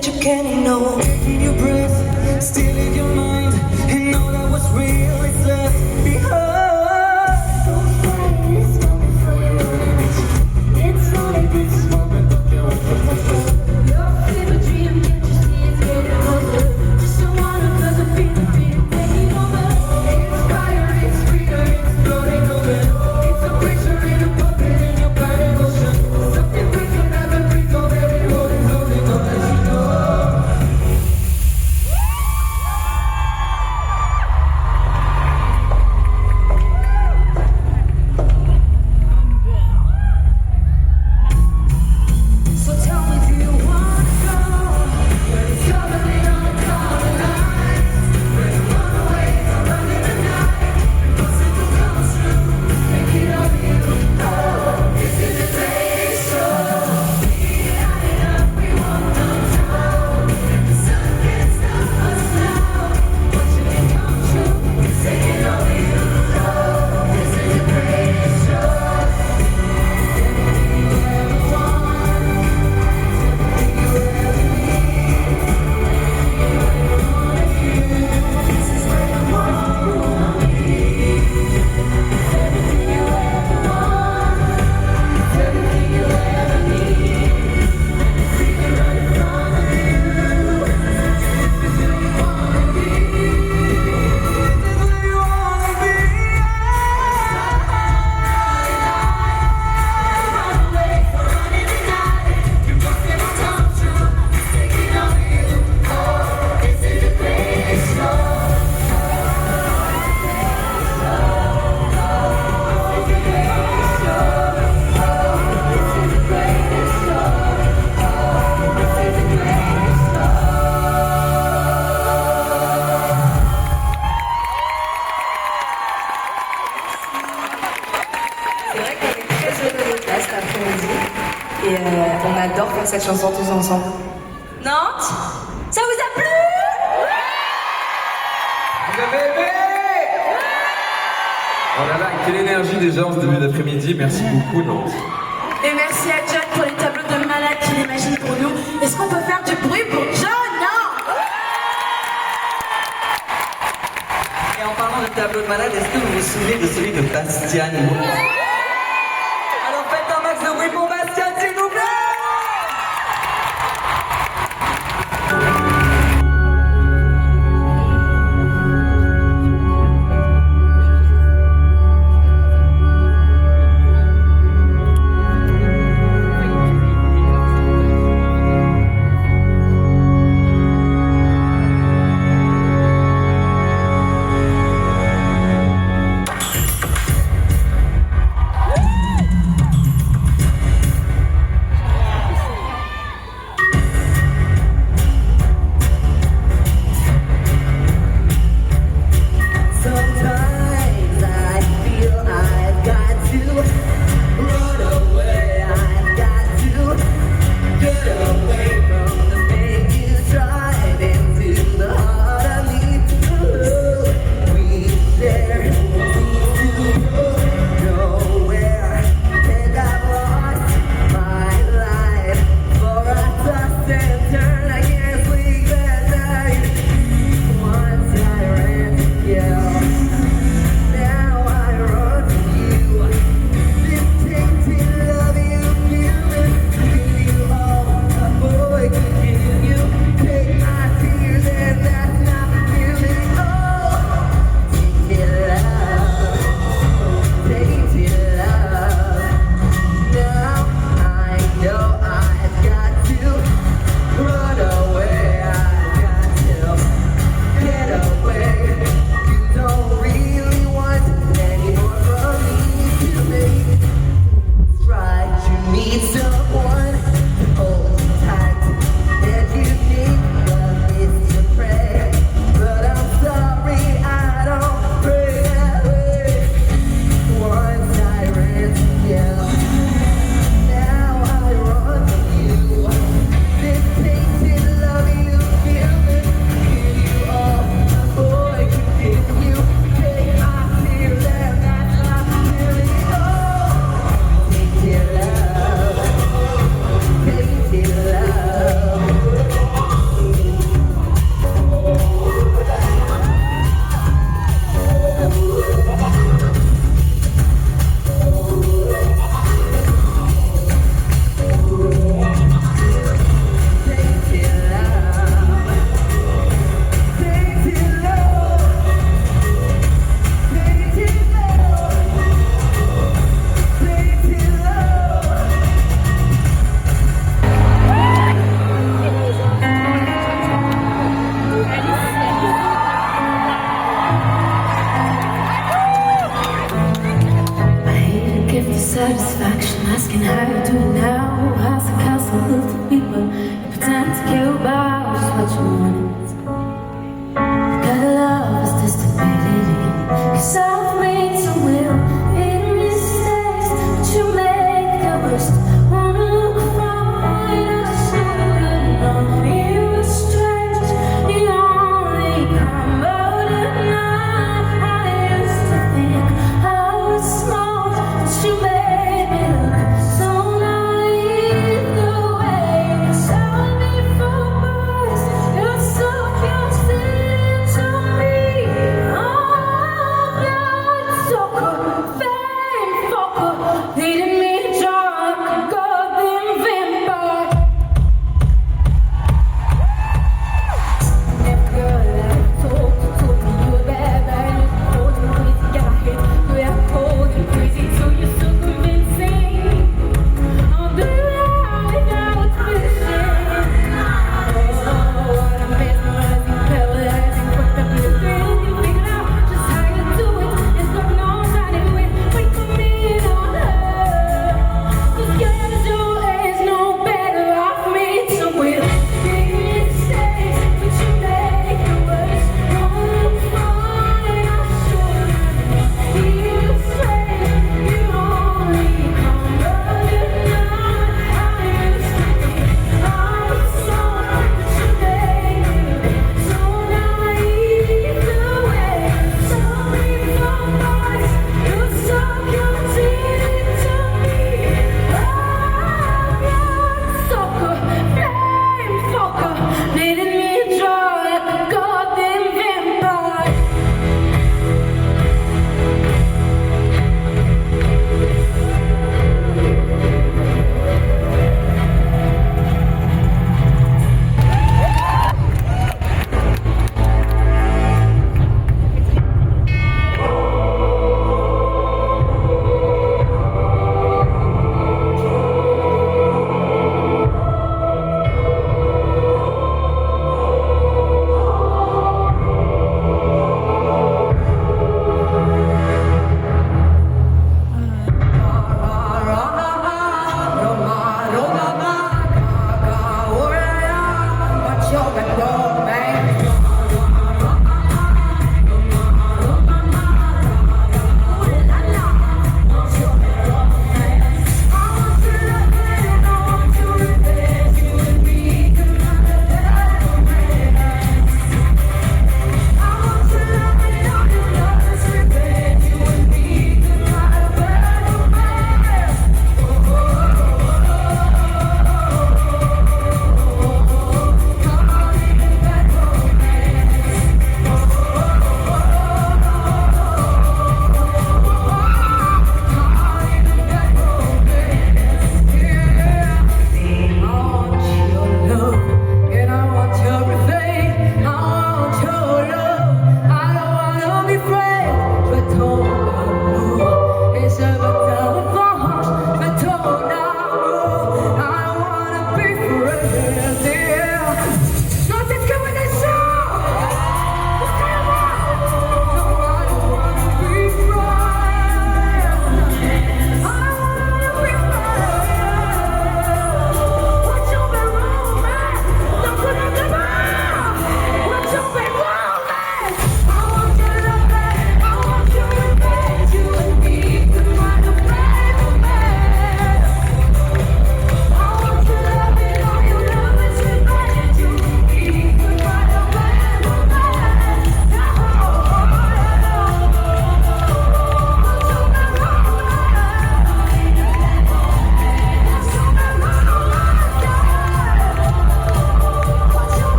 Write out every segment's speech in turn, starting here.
that you can't ignore. Taking your breath, stealing your mind, and all that was real is left behind. So find this moment for your own. It's only this moment that you want to your favorite dream, can't you see it's getting closer? Just don't wanna cause I feel the beat taking over. It's fire, it's freedom, it's floating over. It's a picture in a puppet in your burning ocean. Something we can never breathe over. It holding on as you know. So tell me, do you wanna go where it's covered on the color lines? Where you run away from running the night? Because it will come true. Make it all you. Oh, this is a great show. Light it up, we won't downtown. The sun can't stop us now. Watching it come true. Take it all you. Oh, this is a great show. Everything you ever want. C'est vrai qu'on est très heureux d'être là cet après-midi et on adore faire cette chanson tous ensemble. Nantes, ça vous a plu? Vous avez aimé? Oh là là, quelle énergie déjà en ce début d'après-midi. Merci beaucoup, Nantes. Et merci à John pour les tableaux de malade qu'il imagine pour nous. Est-ce qu'on peut faire du bruit pour John? Non? Et en parlant de tableau de malade, est-ce que vous vous souvenez de celui de Bastian? Alors faites un max de bruit pour Bastian, s'il vous plaît!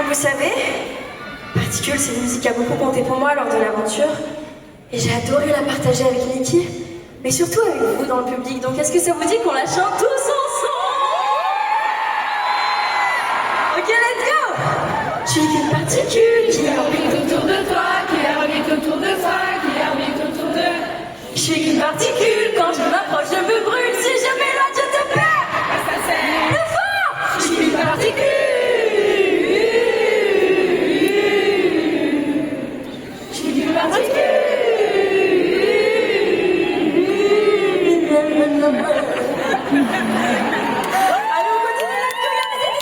vous savez, Particule, c'est une musique qui a beaucoup compté pour moi lors de l'aventure. Et j'ai adoré la partager avec Niki, mais surtout avec vous dans le public. Donc est-ce que ça vous dit qu'on la chante tous ensemble? Ok, let's go! Je suis qu'une particule qui orbite autour de toi, qui orbite autour de toi, qui orbite autour de... Je suis qu'une particule, quand je m'approche, je me brûle, si je m'éloigne, je te perds! Ça c'est le fort! Je suis qu'une particule! Je suis qu'une particule! Allez, on continue là-dessus, il y a des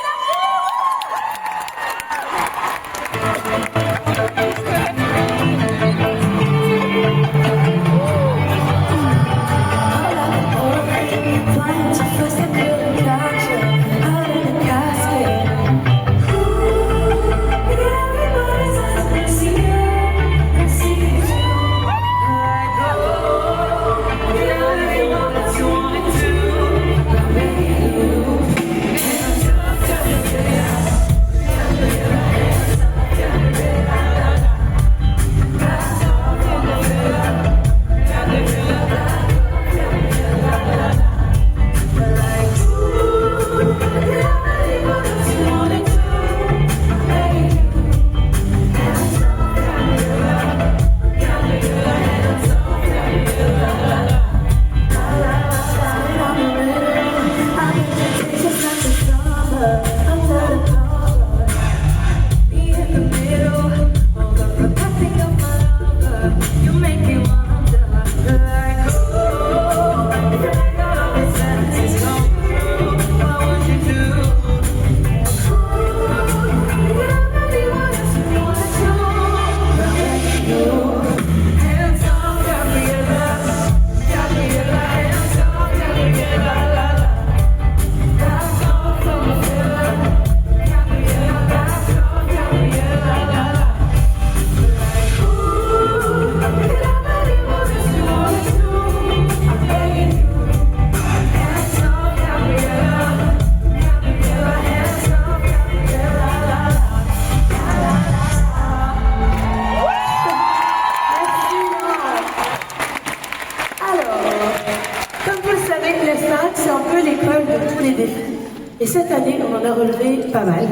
Et cette année, on en a relevé pas mal.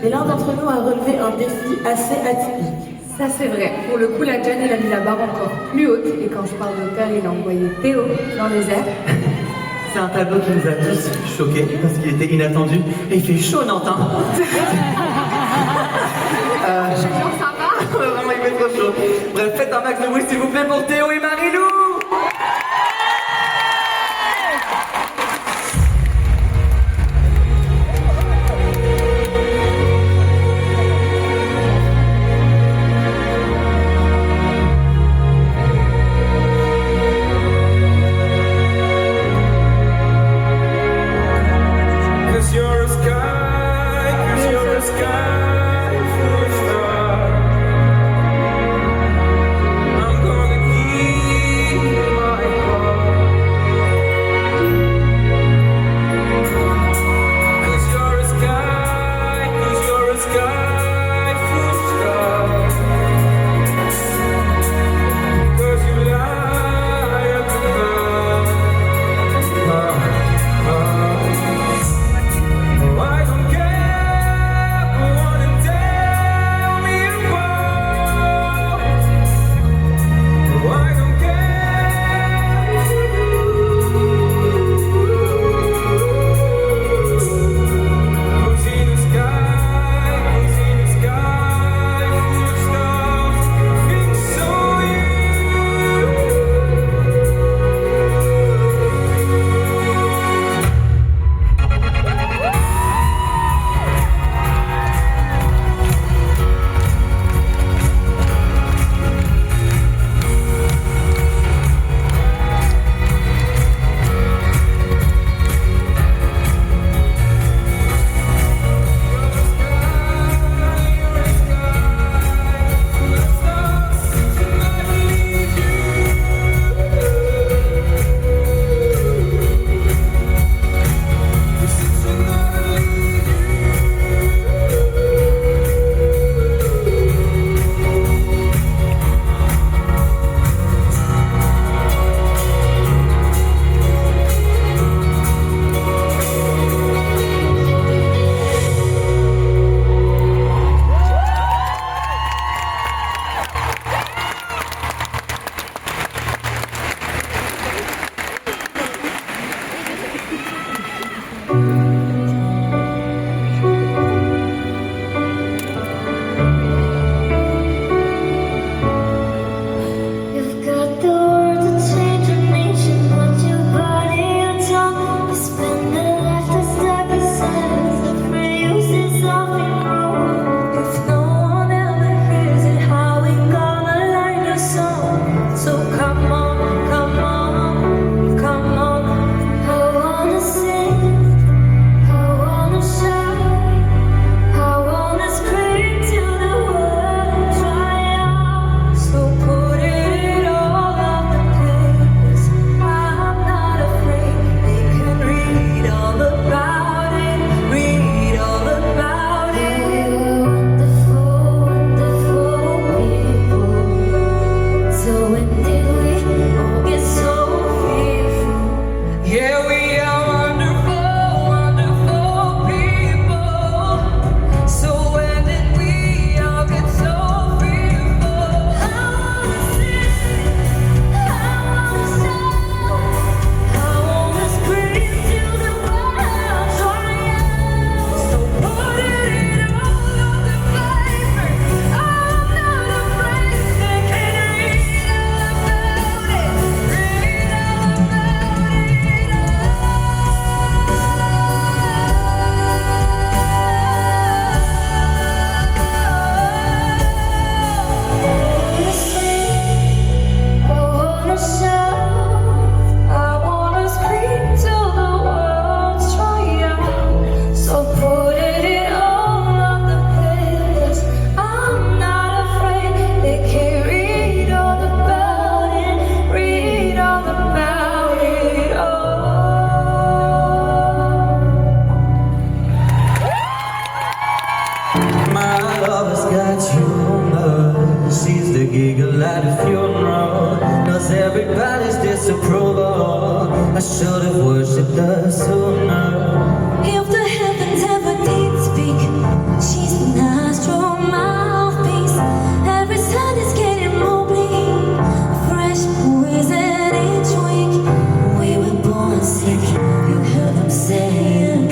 Mais l'un d'entre nous a relevé un défi assez atypique. Ça c'est vrai. Pour le coup, la Jen, il a mis la barre encore plus haute. Et quand je parle d'auteur, il a envoyé Théo dans les airs. C'est un tableau qui nous a tous choqués parce qu'il était inattendu et il fait chaud, Nantin. Vraiment, il fait trop chaud. Bref, faites un max de bruit s'il vous plaît pour Théo et Marilou. I'm gonna keep giggle at a funeral. Knows everybody's disapproval. I should have worshipped her sooner. If the heavens ever did speak, she's the astral mouthpiece. Every sun is getting more bleak. Fresh poison each week. We were born sick, you heard them saying.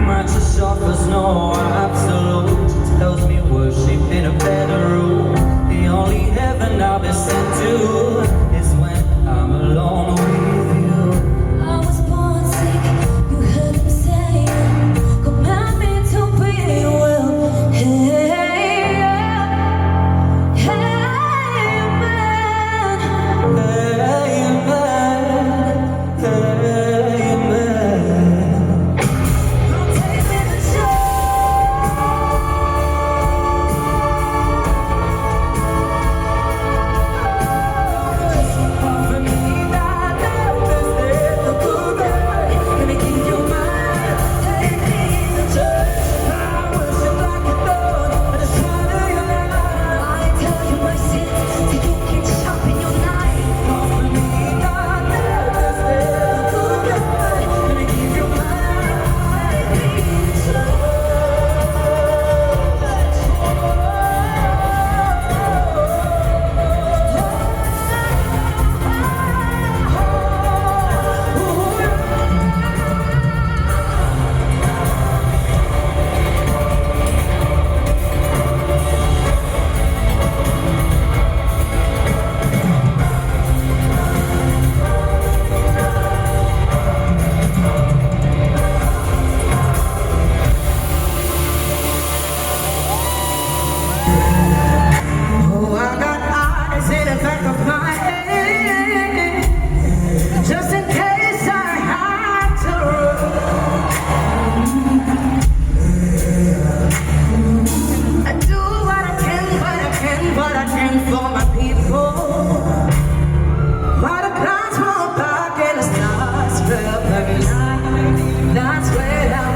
Much as offers no absolute. Tells me worship in a better room. The only heaven I'll be sent to is when I'm alone with you. I was born sick, you heard them saying. Command me to be well. Hey, hey, man. Hey man, hey man. Don't take me to church. For me, that love is there for good. Let me give you mine. Take me to church. I worship like a dog. I just swallow your life. I tell you my sins, so you can sharpen your knife. For me, that love is there for good. Let me give you mine. Take me to church. Oh, I got eyes in the back of my head, just in case I had to run. I do what I can, but I can for my people. While the clouds roll back and the stars fell like night, that's when I'm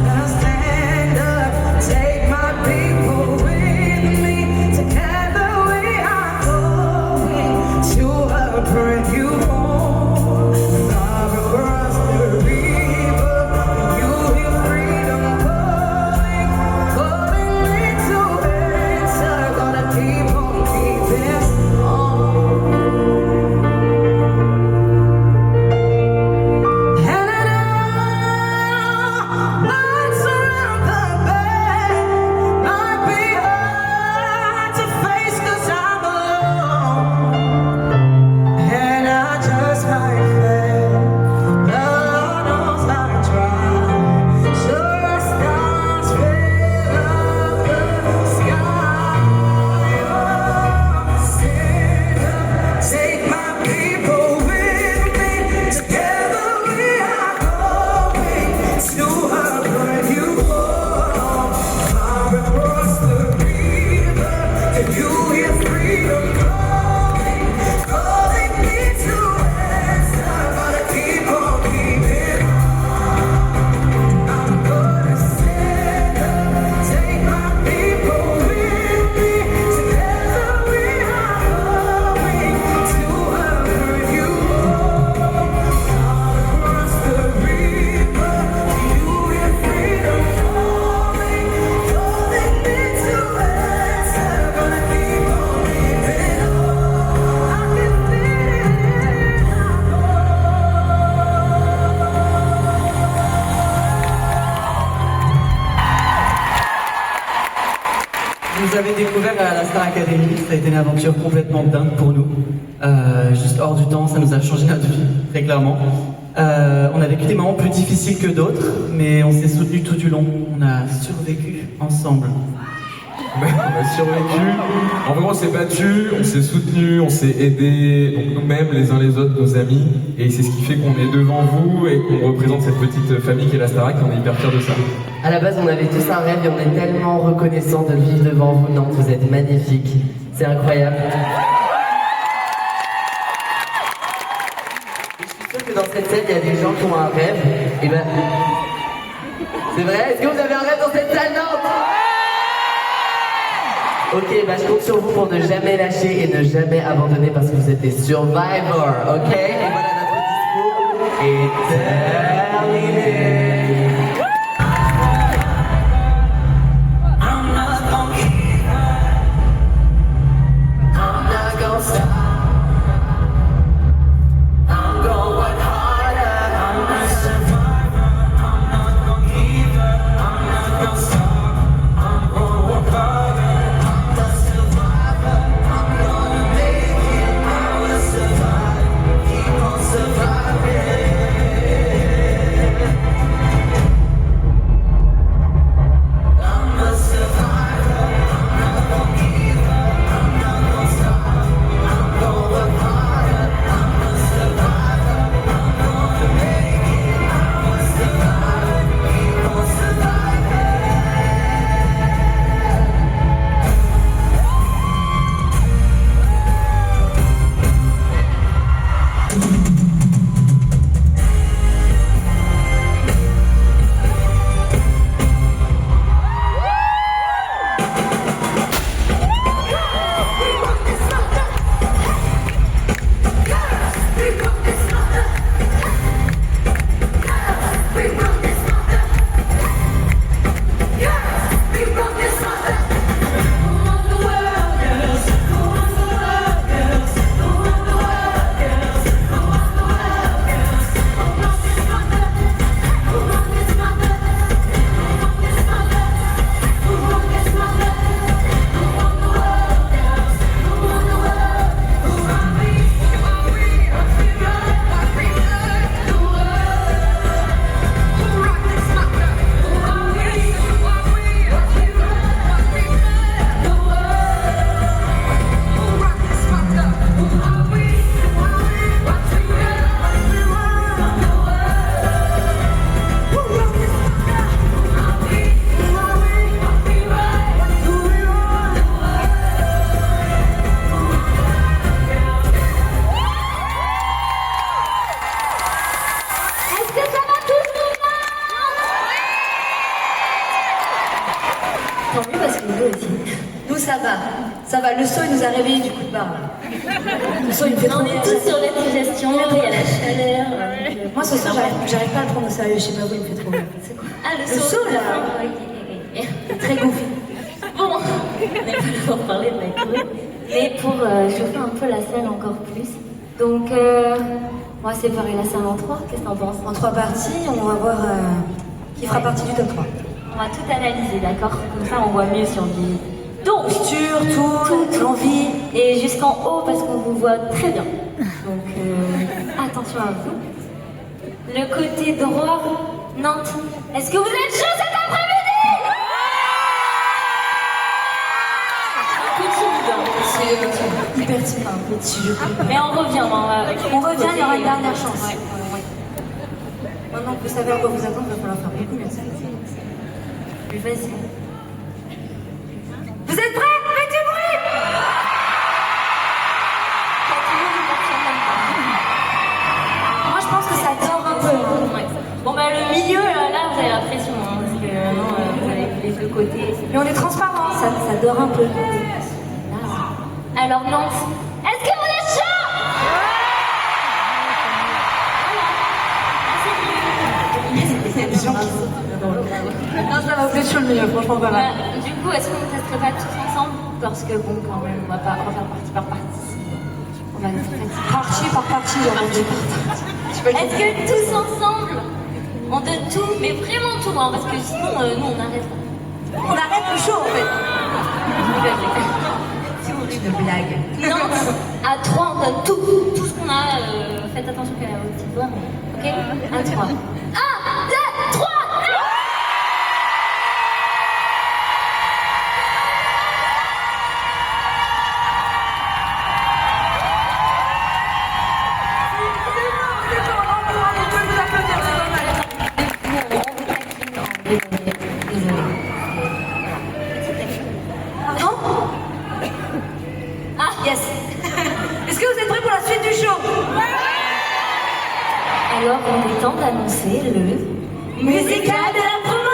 gonna stand up, take my people with me. Together we are going to a brand new home. Far across the river, you hear freedom calling, calling me to answer. Gonna keep on keeping on. And I know nights around the bend might be hard to face 'cause I'm alone. And I just might fail. The Lord knows I try. So the stars fill up the sky. Stand up, take my people with me. Together we are going to a brand new home. Far across the river, can you hear freedom calling, calling me to answer? Gonna keep on keeping on. I'm gonna stand up, take my people with me. Together we are going to a brand new home. Far across the river, can you hear freedom calling, calling me to answer? Gonna keep on keeping on. I can feel it. Vous avez découvert à la Star Academy, ça a été une aventure complètement dingue pour nous. Juste hors du temps, ça nous a changé notre vie, très clairement. On a vécu des moments plus difficiles que d'autres, mais on s'est soutenus tout du long. On a survécu ensemble. On a survécu. En vrai, on s'est battu, on s'est soutenu, on s'est aidé, donc nous-mêmes, les uns les autres, nos amis. Et c'est ce qui fait qu'on est devant vous et qu'on représente cette petite famille qui est la Starac. On est hyper fiers de ça. À la base, on avait tous un rêve et on est tellement reconnaissants de vivre devant vous. Nantes, vous êtes magnifiques. C'est incroyable. Et je suis sûr que dans cette scène, il y a des gens qui ont un rêve. Et ben, c'est vrai. Est-ce que vous avez un rêve dans cette salle, Nantes? Ok, bah je compte sur vous pour ne jamais lâcher et ne jamais abandonner parce que vous êtes des survivors, ok? Et voilà notre discours est terminé. I'm not gonna give up. I'm not gonna stop. I'm gonna work harder. I'm a survivor. I'm not gonna give up. I'm not gonna stop. I'm gonna work harder. I'm a survivor. I'm gonna make it. I will survive. Keep on surviving. I'm a survivor. I'm not gonna give up. I'm not gonna stop. I'm gonna work harder. I'm a survivor. I'm gonna make it. I will survive. Keep on Est-ce que ça va tout le monde? Tant mieux parce que nous aussi. Nous, ça va. Ça va. Le saut, il nous a réveillés du coup de barre. Là. Le saut, il me fait trop On est tous sur l'indigestion, il y a la chaleur. Moi, ce saut, j'arrive pas à le prendre au sérieux. Je sais pas où il me fait trop mal. C'est quoi? Ah, le Le saut, là. Ok. Très gonflé. Bon, on n'est pas là pour parler de la Corée, mais pour chauffer un peu la salle encore plus. Donc, on va séparer la salle en trois. Qu'est-ce que t'en penses? En 3 parties, on va voir qui fera partie du top 3. On va tout analyser, d'accord? Comme ça, on voit mieux si on dit donc, Posture, tout, l'envie. et jusqu'en haut parce qu'on vous voit très bien. Donc, attention à vous. Le côté droit, Nantes. Est-ce que vous êtes chaud cet après-midi? Un peu timide, hein. C'est hyper timide, un petit jeu. Mais on revient, On revient, il y aura une dernière chance. Ouais. Maintenant que vous savez à quoi vous attendre, il va falloir faire beaucoup mieux. Mais vas-y. Vous êtes prêts? Faites du bruit! Moi, je pense que ça dort un peu. Hein. Ouais. Bon, bah, le milieu, là, vous avez la pression, hein, parce que maintenant, vous avez les deux côtés. Mais on est transparent, ça dort un peu. Alors, Nantes, est-ce que vous êtes chaud? Non, ça va, vous êtes chaud le milieu, franchement pas mal. Du coup, est-ce qu'on ne testerait pas tous ensemble? Parce que bon, quand même, on va pas refaire partie par partie. On va être fatigué. Partie par partie, on va dire. Est-ce que tous ensemble, on donne tout, mais vraiment tout, hein, parce que sinon, nous, on arrête. On arrête le show, en fait. Si vous voulez une blague. Nantes, à 3, on donne tout ce qu'on a. Faites attention qu'elle a vos petits doigts, ok? À 3. 1, 2, 3! Pardon? Ah, yes. Est-ce que vous êtes prêts pour la suite du show? Alors, il est temps d'annoncer le Musical de la promo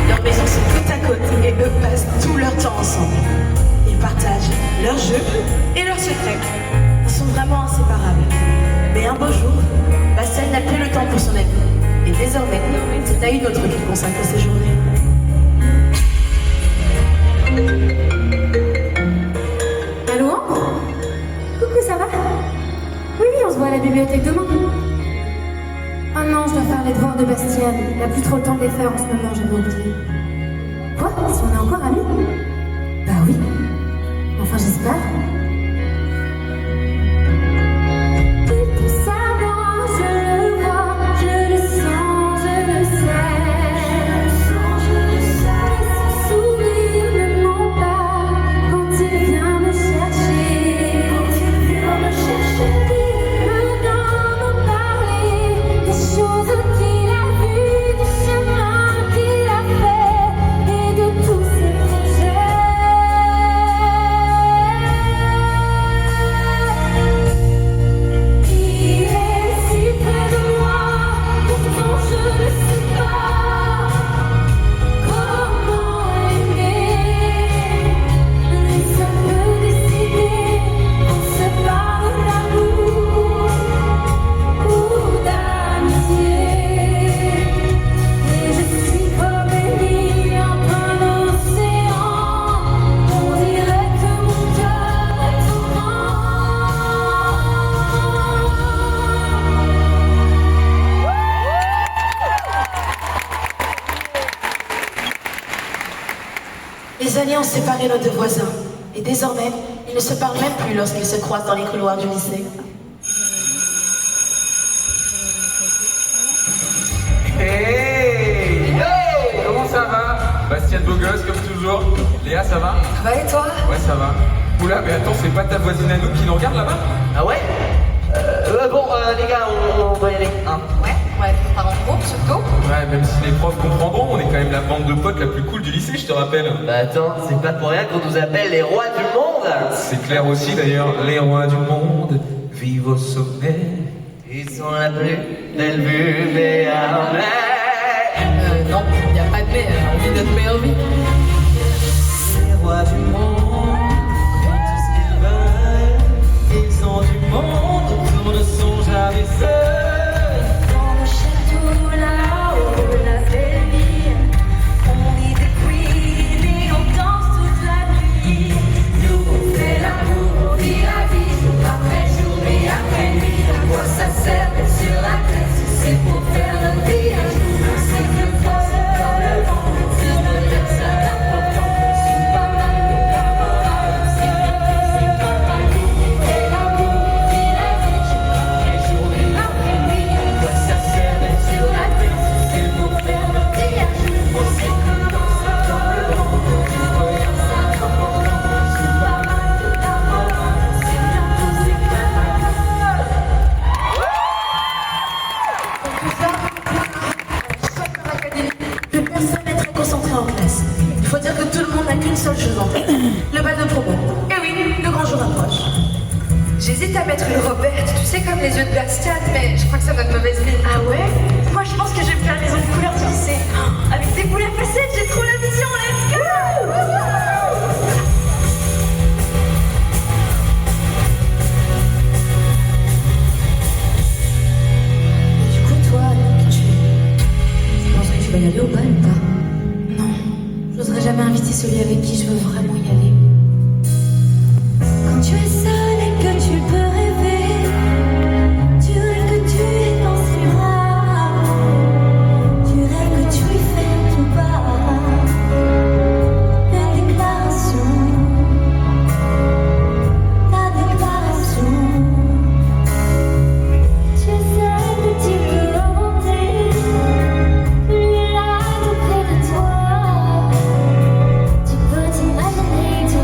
2025! ensemble. Ils partagent leurs jeux et leurs secrets. Ils sont vraiment inséparables. Mais un beau jour, Bastien n'a plus le temps pour son ami. Et désormais, c'est à une autre qu'il consacre ses journées. Allô? Coucou, ça va? Oui, on se voit à la bibliothèque demain. Oh non, je dois faire les devoirs de Bastien. Il n'a plus trop le temps de les faire en ce moment, j'ai oublié. Quoi? Si on est encore amis? Bah oui. Enfin, j'espère. Il peut savoir, je le vois, je le sens, je le sais. Son sourire ne ment pas quand il vient me chercher. Il peut me parler des choses qu'il a vues, du chemin qu'il a fait et de tous ses projets. Il est si près de moi, pourtant je ne sais pas comment aimer. Lui seul peut décider, on se parle d'amour ou d'amitié. Et je suis comme une île en plein océan, on dirait que mon cœur est au vent. Les années ont séparé nos deux voisins. Et désormais, ils ne se parlent même plus lorsqu'ils se croisent dans les couloirs du lycée. Hey! Comment ça va? Bastien beau gosse comme toujours. Léa, ça va? Ça va et toi? Ouais, ça va. Oula, mais attends, c'est pas ta voisine à nous qui nous regarde là-bas? Ah ouais? Bon, les gars, on doit y aller. Hein. Ouais, par en groupe surtout. Ouais, même si les profs comprendront, on est quand même la bande de potes la plus cool du lycée, je te rappelle. Bah attends, c'est pas pour rien qu'on nous appelle les rois du monde. C'est clair aussi d'ailleurs, les rois du monde vivent au sommet. Ils sont la plus belle vue des armées. Non, y a pas de mais, on vit notre meilleure vie. Les rois du monde, font tout ce qu'ils veulent. Ils ont du monde autour ne sont jamais seuls. Dans le château là-haut, la belle vie, on vit des queens et on danse toute la nuit. Nous on fait l'amour, on vit la vie, jour après jour et après nuit. À quoi ça sert d'être sur la tête si c'est pour faire notre vie un jour? On sait que le temps c'est comme le vent, c'est peut-être ça l'important. C'est pas mal de camarades, c'est pas mal d'unité. L'amour, on vit la vie, jour après jour et après nuit. À quoi ça sert d'être sur la tête si c'est pour faire notre vie un jour? On sait que le temps c'est comme le vent, c'est peut-être ça l'important. C'est pas mal de camarades, c'est bientôt c'est pas mal. Plus personne n'est très concentré en classe. Il faut dire que tout le monde n'a qu'une seule chose en tête. Le bal de promo. Et oui, le grand jour approche. J'hésite à mettre une robette, tu sais, comme les yeux de Bastien, mais je crois que ça donne mauvaise mine. Ah ouais? Moi, je pense que je vais faire les autres couleurs du lycée. Oh, avec des boules à facettes, j'ai trop la vision, let's go! Du coup, toi, tu penses que tu vas y aller au bal ou pas? Non, j'oserais jamais inviter celui avec qui je veux vraiment y aller. Quand tu es seul et que tu peux rêver, tu rêves que tu es dans ses bras, tu rêves que tu lui fais tout bas, la déclaration, tu sais que tu peux remonter, lui là tout près de toi, tu peux t'imaginer.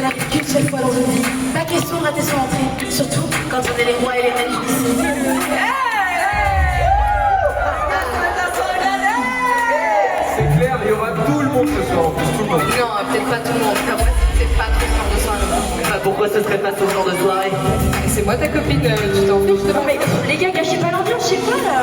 n'arrive qu'une seule fois dans une vie. Pas question de rater son entrée, surtout quand on est les rois et les reines ici. C'est clair, il y aura tout le monde ce soir, en plus tout le monde. Non, peut-être pas tout le monde. Enfin, moi, c'est pas trop ce genre de soirée. Pourquoi ce serait pas ce genre de soirée? C'est moi ta copine, tu t'en fiches de moi. Mais les gars, gâchez pas l'ambiance, je sais pas là.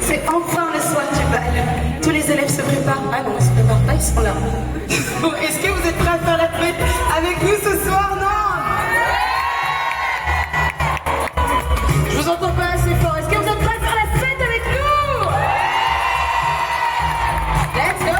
C'est enfin le soir du bal. Tous les élèves se préparent. Ah non, ils se préparent pas, ils sont là. Bon, est-ce que vous êtes prêts à faire la fête avec nous ce soir? Non? Je vous entends pas assez fort. Est-ce que vous êtes prêts à faire la fête avec nous? Let's go!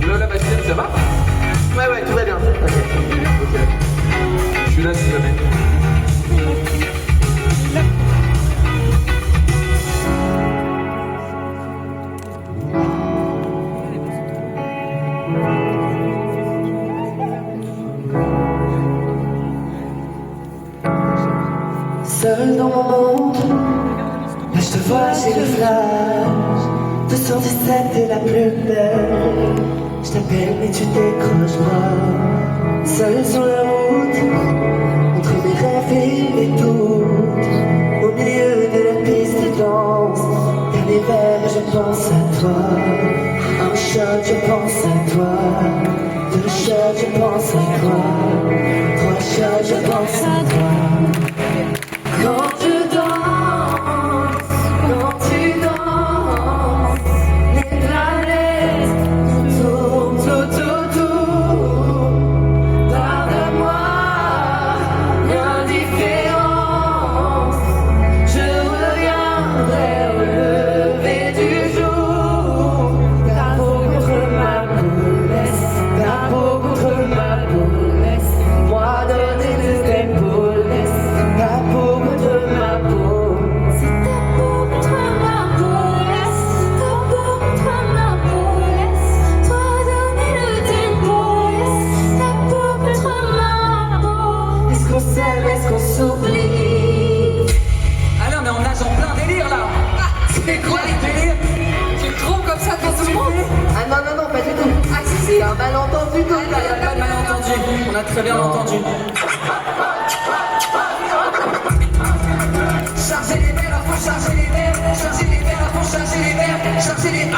Lola, Bastien, ça va? Ouais, tout va bien. Ok. Je suis là si jamais. Seul dans mon monde, là je te vois, j'ai le flash. 217 est la plus belle. Je t'appelle mais tu décroches pas. Seul sur la route, entre mes rêves et mes doutes. Au milieu de la piste de danse, dernier verre, je pense à toi. Un shot, je pense à toi. Deux shots, je pense à toi. Trois shots, je pense à toi. Quand je danse, quand tu danses, les planètes tournent autour. Pardonne-moi l'indifférence. Je reviendrai au lever du jour. Ta peau contre ma peau, laisse ta peau contre ma peau, laisse-moi donner de tes peaux, laisse ta peau contre ma peau. C'est ta peau contre ma peau, laisse ta peau contre ma peau, laisse-toi donner le tempo, laisse ta peau contre ma peau. Est-ce qu'on s'aime, est-ce qu'on s'oublie? Ah non, mais on nage en plein délire là. C'est quoi les délires? Tu te trompes comme ça devant tout le monde? Ah non, pas du tout. Ah si, c'est un malentendu Il n'y a pas de malentendu. On a très bien entendu. Chargez les verres, à fond, chargez les verres, chargez les verres, à fond, chargez les verres, chargez les 1, 1.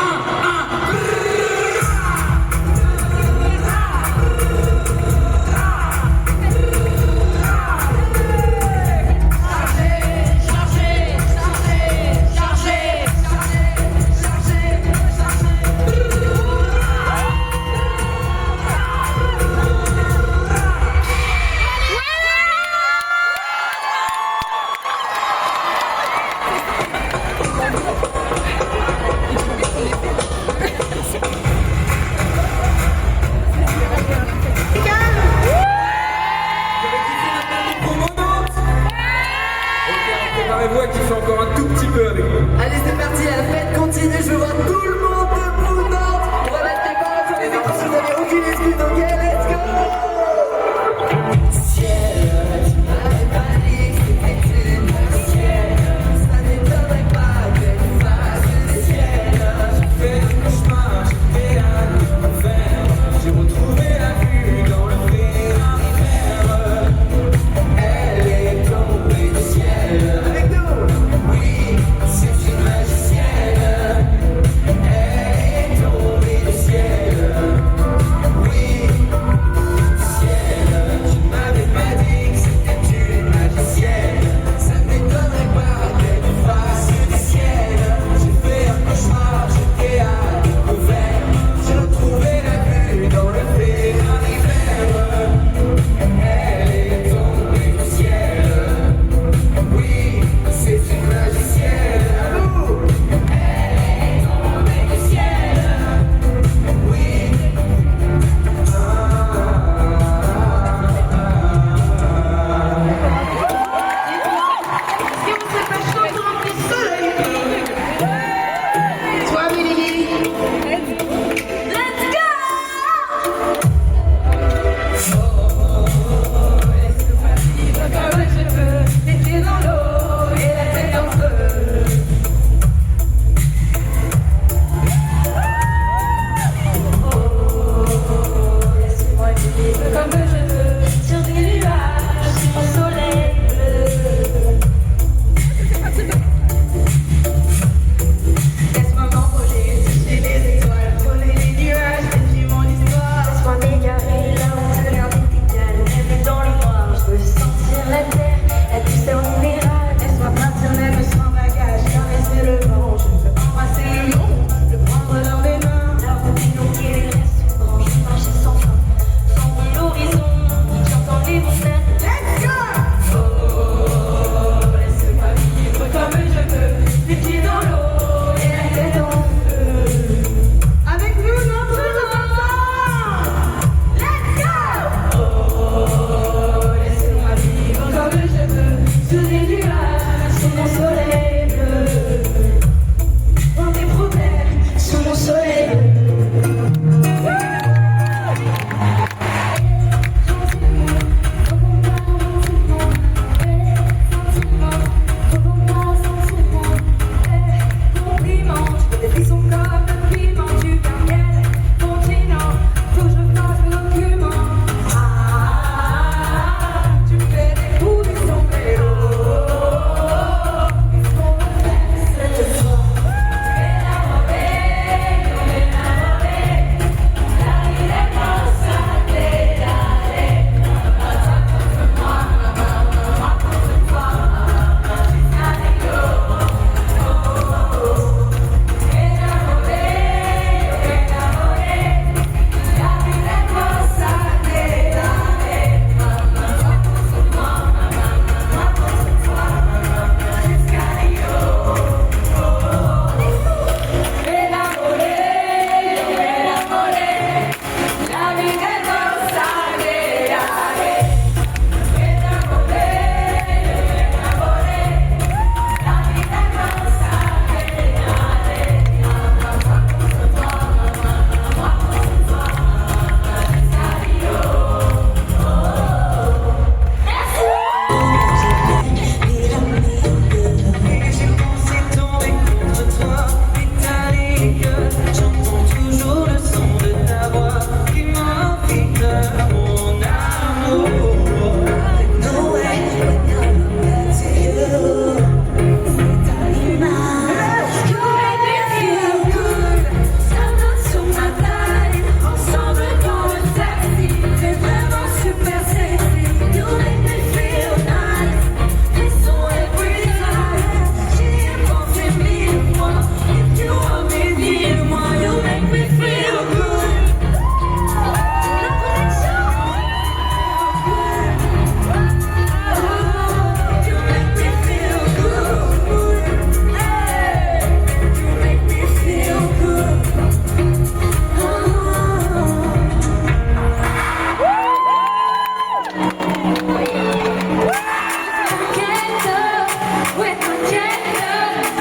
Ouais, t'inquiète,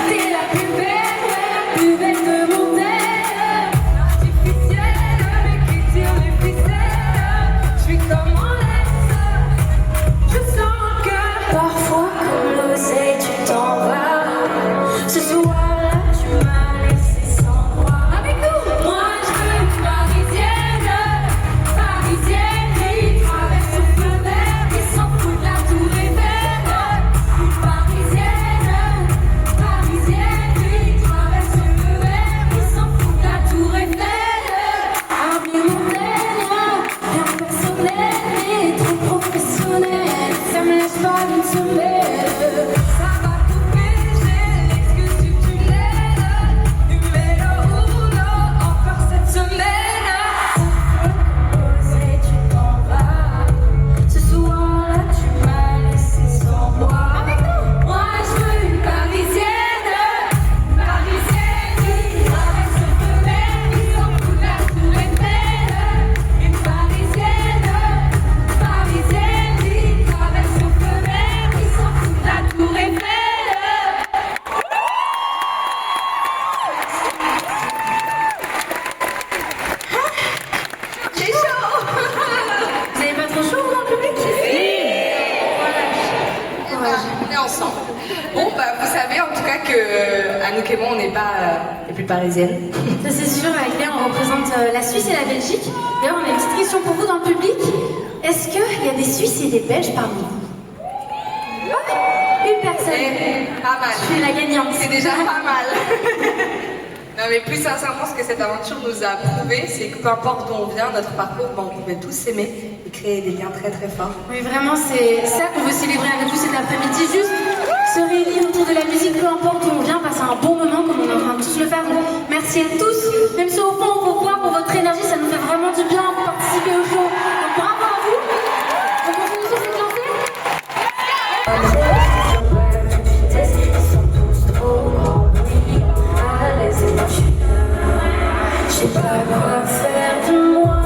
t'es la plus belle, ouais, la plus belle de mon monde. Artificielle, mais qui tire les ficelles. Je suis comme en laisse, je sens que parfois, comme l'oseille, tu t'en vas. Ce soir-là, tu m'as laissé sans voix. Avec nous, moi, je veux une parisienne, parisienne qui traverse le feu vert, qui s'en fout de la tour Eiffel. Une parisienne, parisienne qui traverse le feu vert, qui s'en fout de la tour Eiffel. Un blé montagne, bien personnel, mais trop professionnel. Ça me laisse pas une semaine. Ça va couper, j'ai l'excuse du tunnel. Numéro uno, encore cette semaine. Tu t'en vas. Ce soir-là, tu m'as laissé sans voix. Moi, je veux une parisienne, parisienne qui traverse le feu vert, qui s'en fout de la tour Eiffel. Une parisienne, parisienne qui traverse le feu vert, qui s'en fout de la tour Eiffel. J'ai chaud. Vous avez pas trop chaud dans le public? On est ensemble. Bon, bah, vous savez en tout cas que Anouk et moi, on n'est pas les plus parisiennes. Ça c'est sûr, avec Léa, on représente la Suisse et la Belgique. D'ailleurs, on a une petite question pour vous dans le public. Est-ce qu'il y a des Suisses et des Belges parmi vous? Une personne. Pas mal. Je suis la gagnante. C'est déjà pas mal. Non mais plus sincèrement, ce que cette aventure nous a prouvé, c'est que peu importe d'où on vient, notre parcours, ben, on pouvait tous s'aimer et créer des liens très très forts. Oui, vraiment, c'est ça qu'on veut célébrer avec vous cet après-midi. Juste se réunir autour de la musique, peu importe où on vient, passer un bon moment comme on est en train de tous le faire. Donc, merci à tous. Même si au fond, on vous voit pour votre énergie, ça nous fait vraiment du bien pour participer au show. Donc, bravo à vous. On continue sur cette lancée. Je sais pas quoi faire de moi.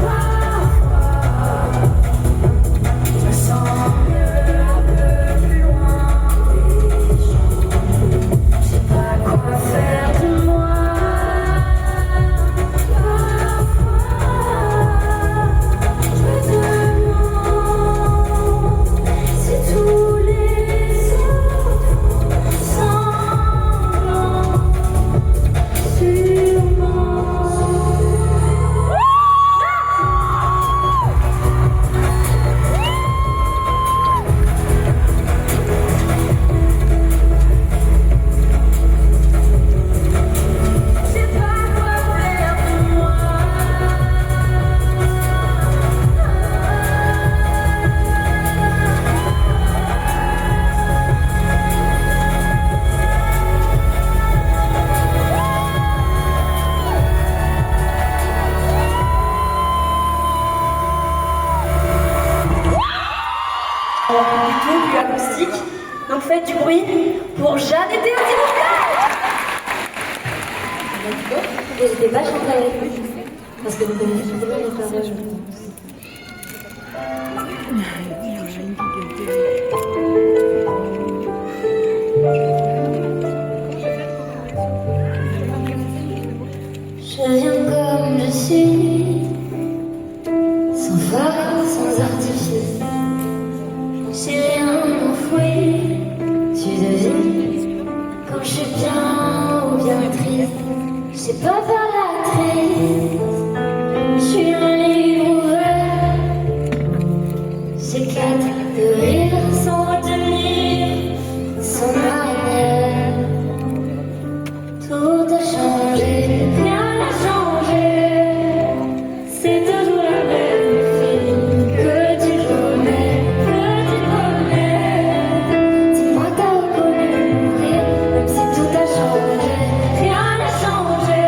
Parfois, je me sens mieux un peu plus loin des gens. Je sais pas quoi faire de moi. Parfois, je me demande si tous les autres semblent plutôt plus acoustique. Donc faites du bruit pour Jeanne et Théo, s'il vous plaît. N'hésitez pas à chanter avec nous, parce que vous connaissez très bien les paroles. Je viens comme je suis, sans phare, sans artifice. J'ai rien enfoui, tu devines, quand je suis bien ou bien triste. Je sais pas faire l'actrice, je suis un livre ouvert. J'éclate de rire sans retenir, sans manière. Tout a changé, rien n'a changé. C'est toujours la même fille que tu connais, Dis-moi, t'as reconnu mon rire, même si tout a changé, rien n'a changé.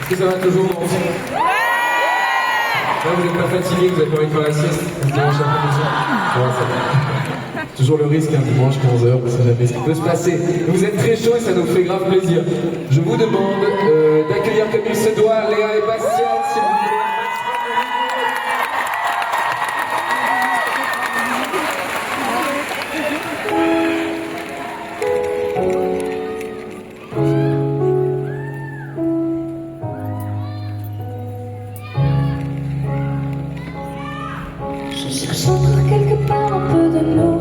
Est-ce que ça va toujours? Là, vous n'êtes pas fatigué, vous avez pas envie de faire la sieste un dimanche après-midi? Ouais, ça va. Toujours le risque, un dimanche 15h, on ne sait jamais ce qui peut se passer. Vous êtes très chaud et ça nous fait grave plaisir. Je vous demande d'accueillir comme il se doit Léa et Bastien, s'il vous plaît. Je cherche encore quelque part un peu de l'eau.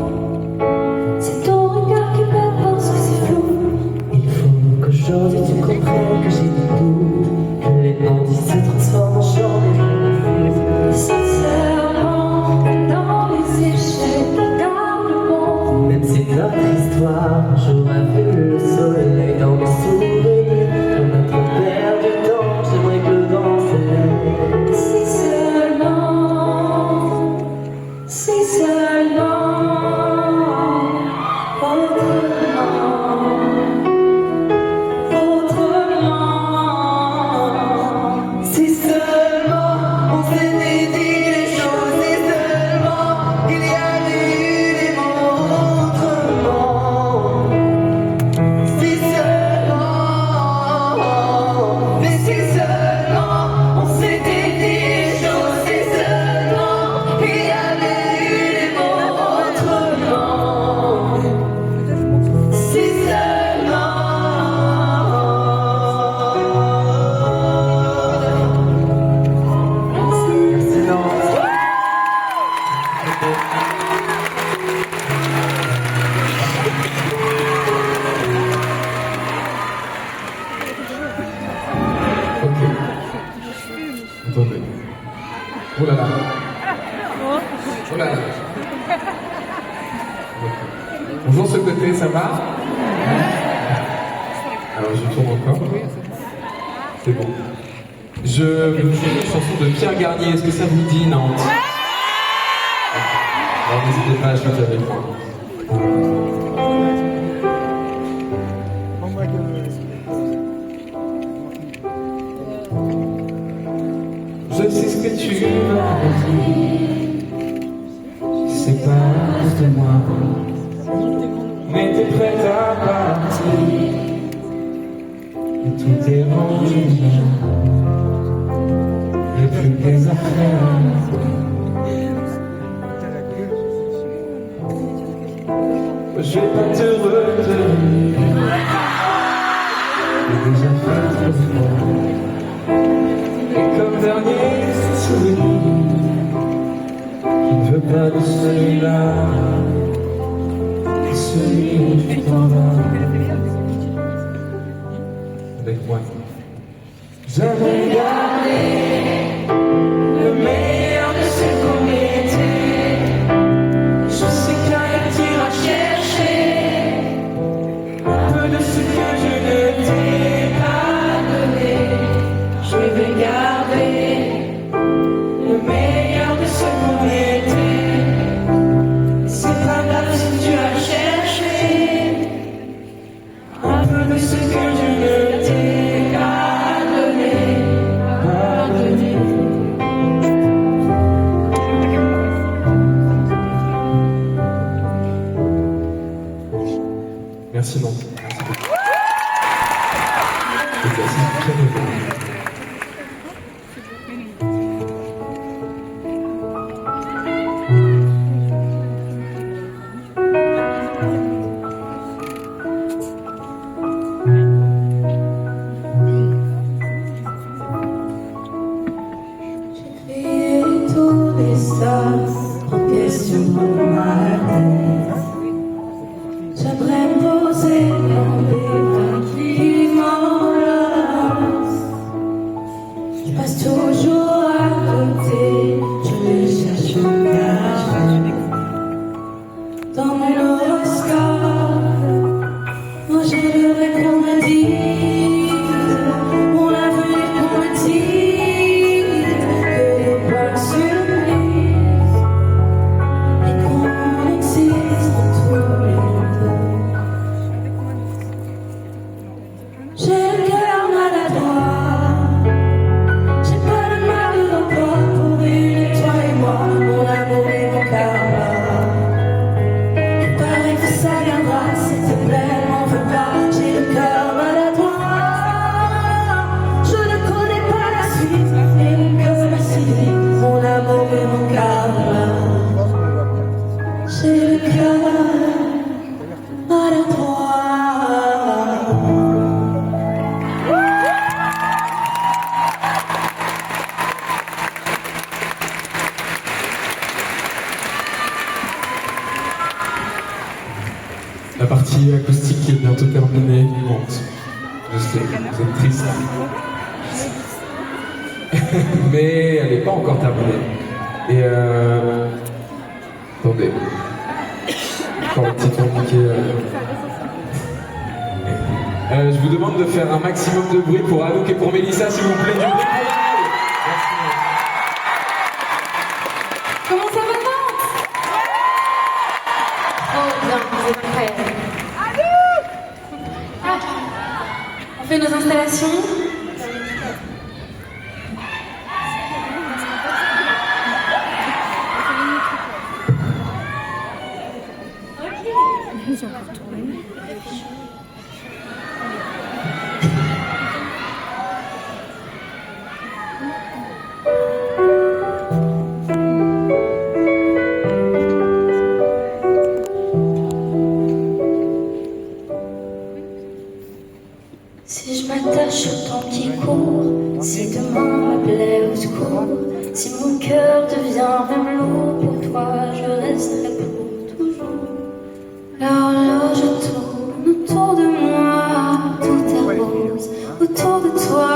C'est ton regard qui me pense que c'est flou. Il faut qu'aujourd'hui tu comprennes que j'ai du goût, que les bandits se transforment en gens Sincèrement, dans les échecs, dans le monde. Même si notre histoire un jour a vu le soleil dans mes souvenirs, on a trop perdu de temps, j'aimerais que le vent se lève. Si seulement, autrement. Si seulement on s'était dit les choses, si seulement il y avait eu des mots autrement. Si seulement, mais si seulement on s'était dit les choses, si seulement il y avait eu des mots autrement. Si seulement. Ok. Attendez. Oh là là. Oh là là. Bonjour ce côté, ça va? Alors je tourne encore. C'est bon. Je vais vous chanter une chanson de Pierre Garnier. Est-ce que ça vous dit, Nantes? Alors n'hésitez pas à chanter avec moi. Je sais ce que tu vas dire, c'est pas de moi, mais t'es prête à partir, et tout est rendu bien, et plus tes affaires. Je vais pas te retenir, j'ai déjà fait trop fort. Et comme dernier souvenir, qui ne veut pas de celui-là, celui où tu t'en vas. Avec moi. J'avais gardé le meilleur de ce qu'on était. Je sais qu'un t'ira chercher un peu de ce que je ne t'ai pas donné. Je vais garder le meilleur de ce qu'on était. C'est pas grave si tu as cherché un peu de ce que je ne t'ai pas donné. Pas donné. Merci Nantes. Merci beaucoup. Exercice très bien. Et tous les stars en question dans ma tête. J'aimerais me poser dans des vagues qui m'enlacent. Je passe toujours à côté, je les cherche en cachette. Dans mon horoscope, moi j'aimerais qu'on me dise mon avenir, qu'on me dise que les bonnes surprises et qu'on existe tous les deux. J'ai le cœur maladroit, partie acoustique qui est bientôt terminée. Bon, je sais, vous êtes triste. Mais elle n'est pas encore terminée. Et attendez. Encore un petit tourniquet. Je vous demande de faire un maximum de bruit pour Anouk et pour Mélissa, s'il vous plaît. Du bruit pour elles. Merci. Comment ça va, Nantes? Oh, bien, vous êtes prêts. Ah, on fait nos installations. Si je m'attache au temps qui court, si demain m'appelait au secours, si mon cœur devient même lourd, pour toi je resterai pour toujours. L'horloge tourne autour de moi, tout est rose autour de toi,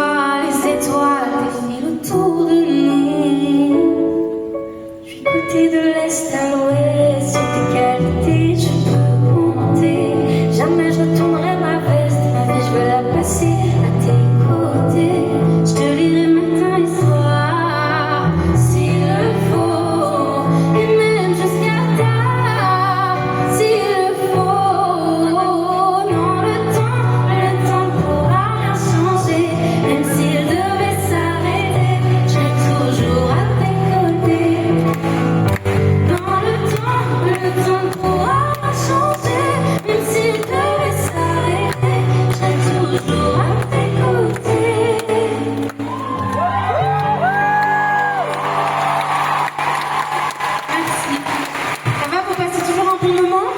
les étoiles défilent autour de nous. Je suis côté de l'est à l'ouest, sur tes qualités je peux compter. Jamais je retournerai ma veste, ma vie je veux la passer à tes côtés. Je te lirai matin et soir, s'il le faut, et même jusqu'à tard, s'il le faut. Non, le temps ne pourra rien changer, même s'il devait s'arrêter, je serai toujours à tes côtés. Non, le temps ne pourra rien changer, même s'il devait s'arrêter, je serai toujours à tes côtés. Merci. Ça va, vous passez toujours un bon moment?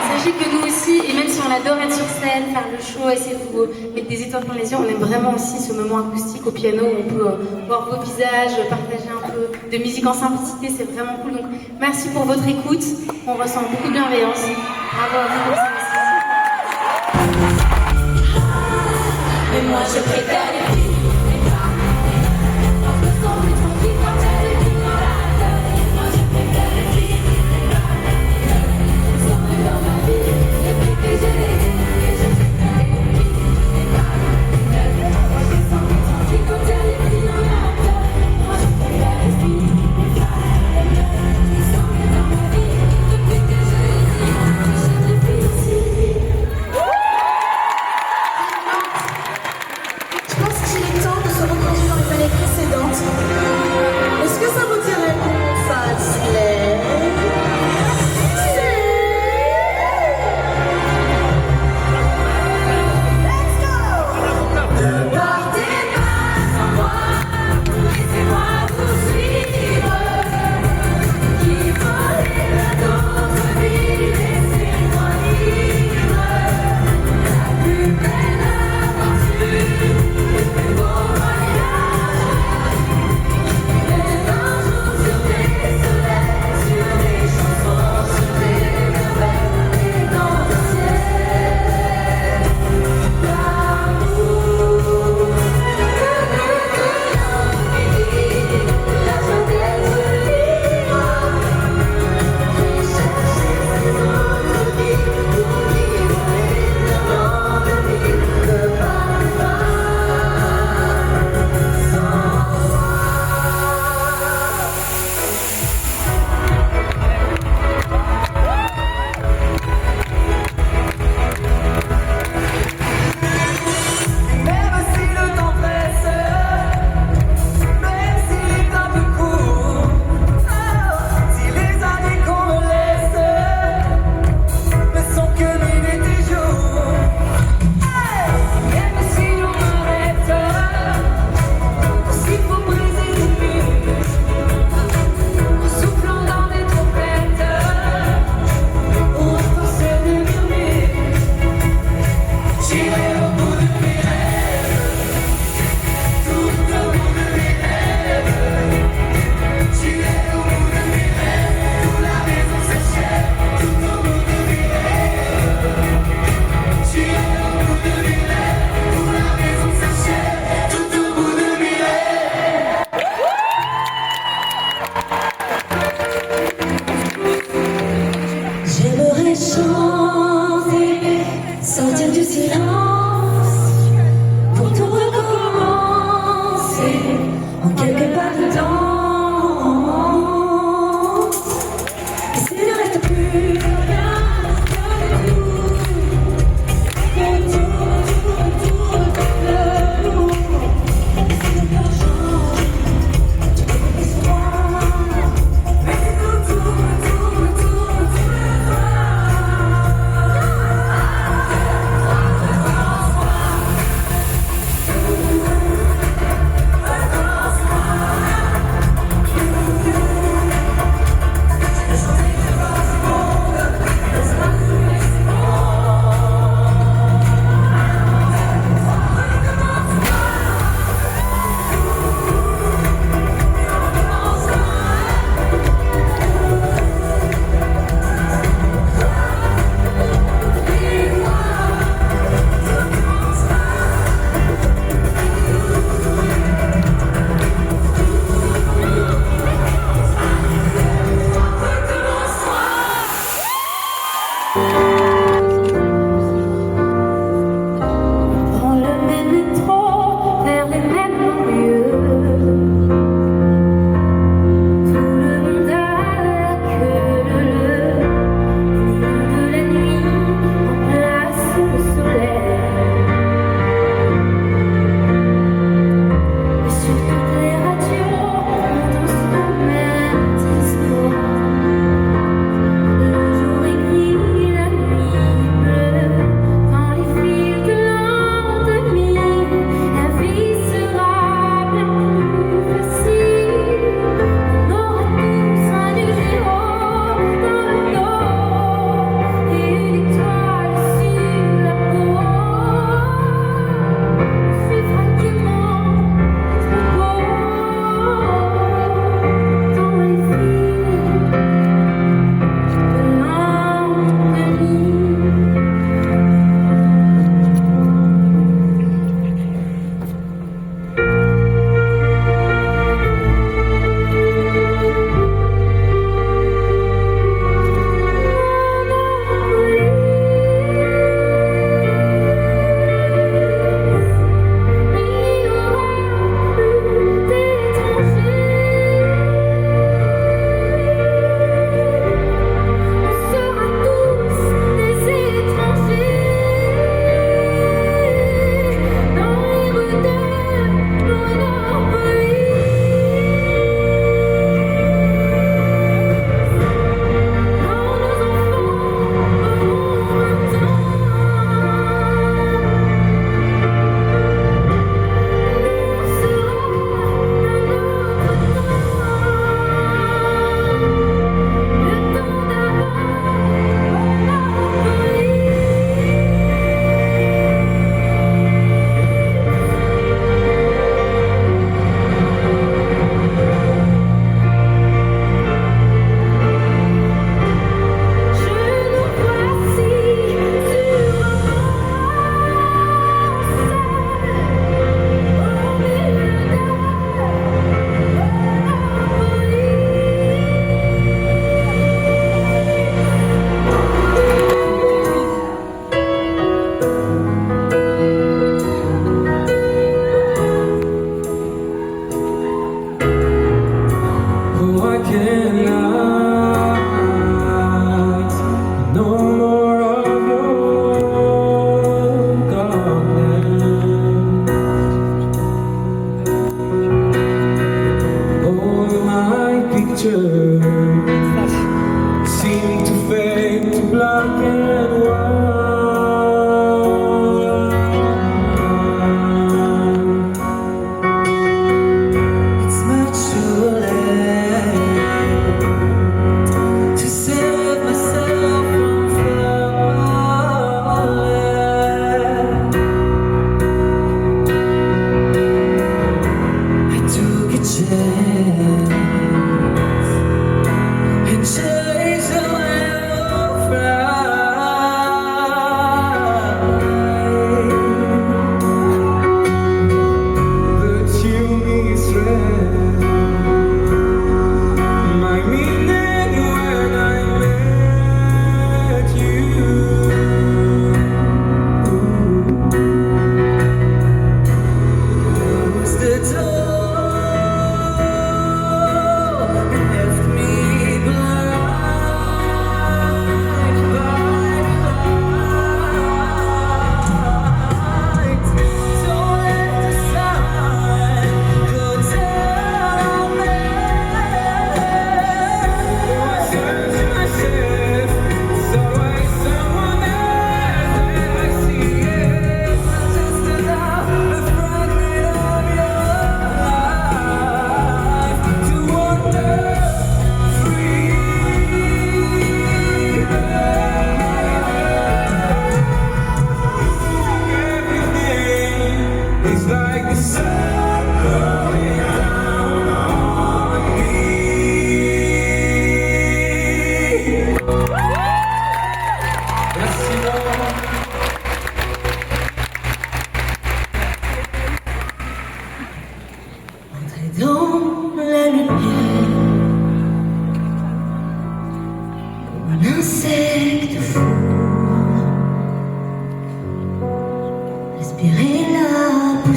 Sachez que nous aussi, et même si on adore être sur scène, faire le show, essayer de vous mettre des étoiles dans les yeux, on aime vraiment aussi ce moment acoustique au piano où on peut voir vos visages, partager un peu de musique en simplicité, c'est vraiment cool. Donc merci pour votre écoute, on ressent beaucoup de bienveillance. Bravo à vous pour ça aussi. Mais moi je préfère les filles, les gars. Moi je me sens plus tranquille quand t'as les filles dans la tête. Moi je préfère les filles, les gars. Je me sens mieux dans ma vie depuis que je l'ai dit. Et je préfère les filles, les gars. Moi je me sens plus tranquille quand t'as les filles dans la tête. Moi je préfère les filles, les gars. Je me sens mieux dans ma vie depuis que je l'ai dit. Et je préfère les filles aussi. Je pense qu'il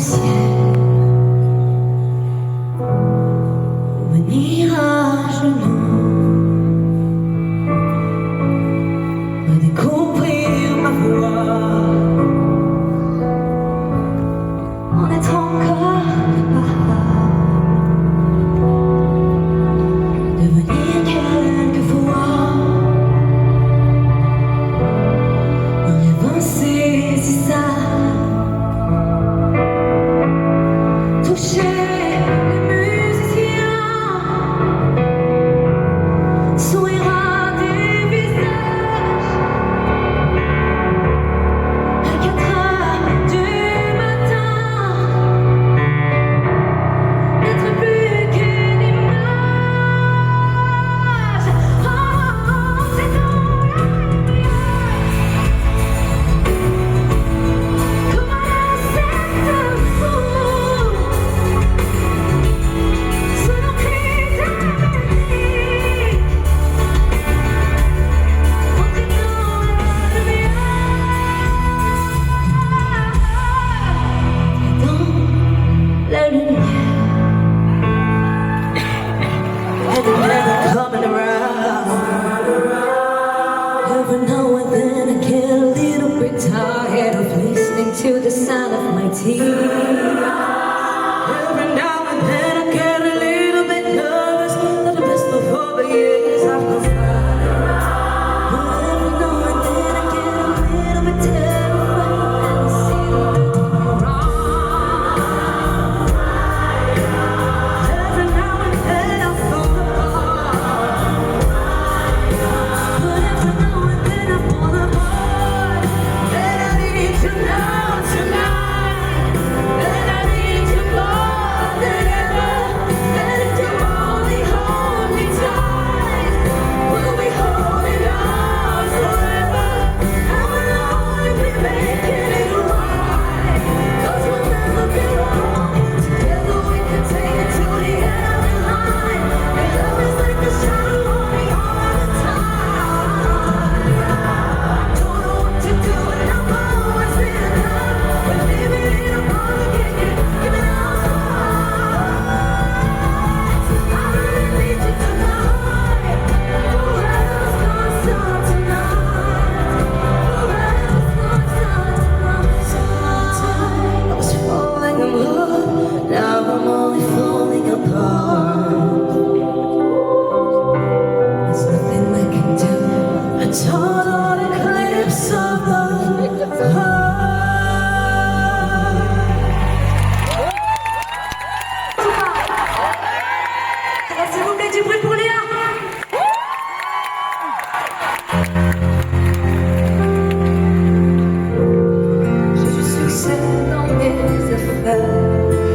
ciel. Venir à genoux, redécouvrir ma voix, en être encore capable, devenir quelquefois un rêve insaisissable, toucher les musiciens, sourire à des visages, à 4 heures du matin, n'être plus qu'une image. Oh, c'est dans la lumière, comme un insecte fou, selon cris d'Amérique. Entrer dans la lumière. And the never coming around. Every now and then I get a little bit tired of listening to the sound of my tears. Every now and then I get a little bit nervous that the best of all the years I've gone by. Every now and then I get a little bit terrified and I see them wrong. Every now and then I fall apart, but every now and then I fall apart. And I need to know tonight that I need you more than ever. And if you only hold me tight, we'll be holding on forever. And we'll only be making it right, 'cause we'll never be wrong. Together we can take it to the end of the line. Your love is like a shadow on me all the time. Don't know what to do and I'm always in love. We're living in a bubble, can't get it outside. I really need you tonight. Who else gonna stop tonight? Who else gonna stop tonight? I was falling in love, now I'm only falling apart. There's nothing I can do. A total eclipse of the heart. S'il vous plaît, du bruit pour Léa. J'ai du succès dans mes affaires,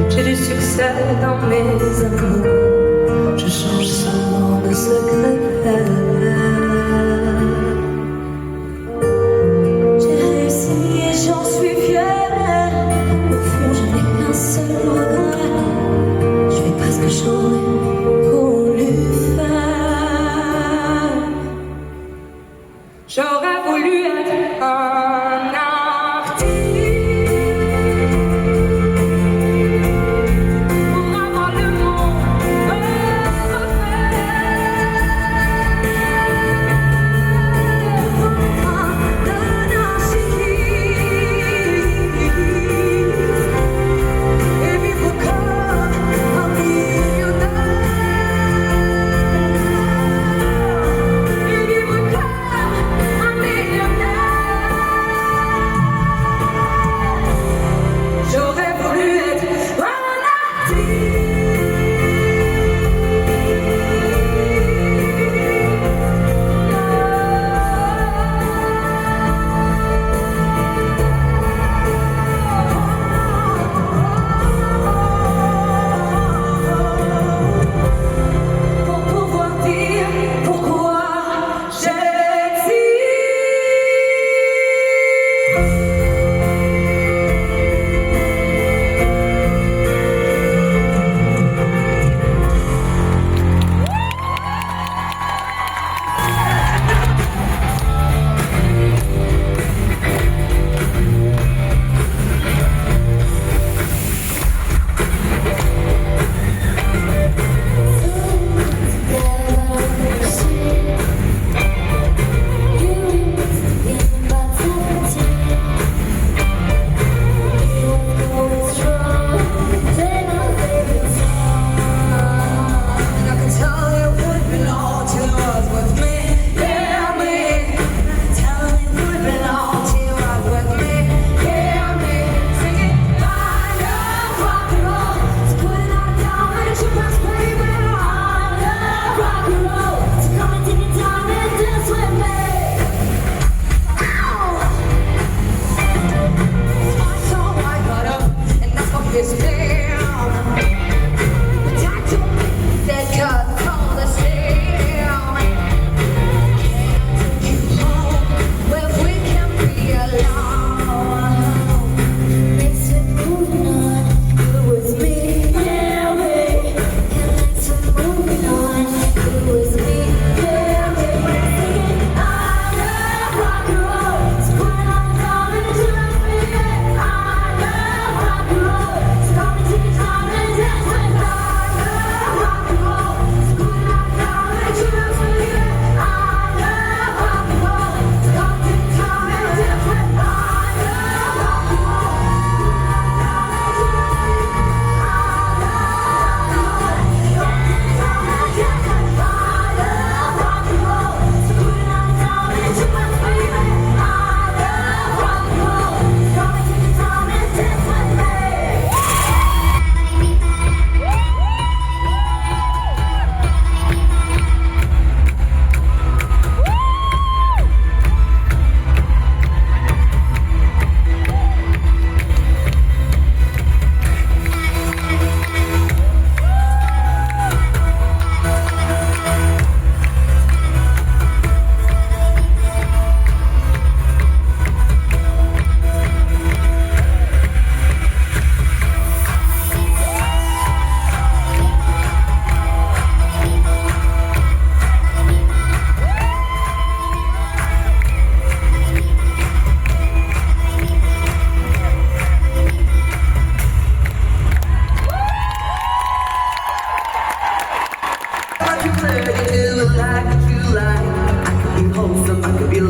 j'ai du succès dans mes amours. Je change seulement de secrétaire. J'ai réussi et j'en suis fière. Au fond, je n'ai qu'un seul regret. Je fais pas ce que j'aurais voulu faire. J'aurais voulu être un artiste pour avoir le monde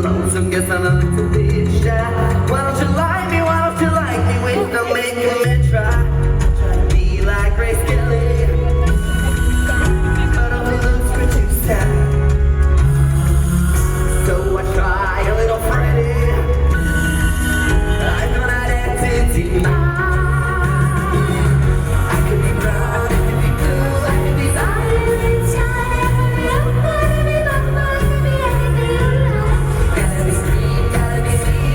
lonesome, guess I'm a little bit shy. Why don't you like me, why don't you like me? Wait, don't make me try. Try to be like Grace Kelly, but all her looks were too sad. So I try a little Freddie. I thought I'd answer to mine. I could be proud, I could be blue, I could be gotta be sweet, gotta be sweet,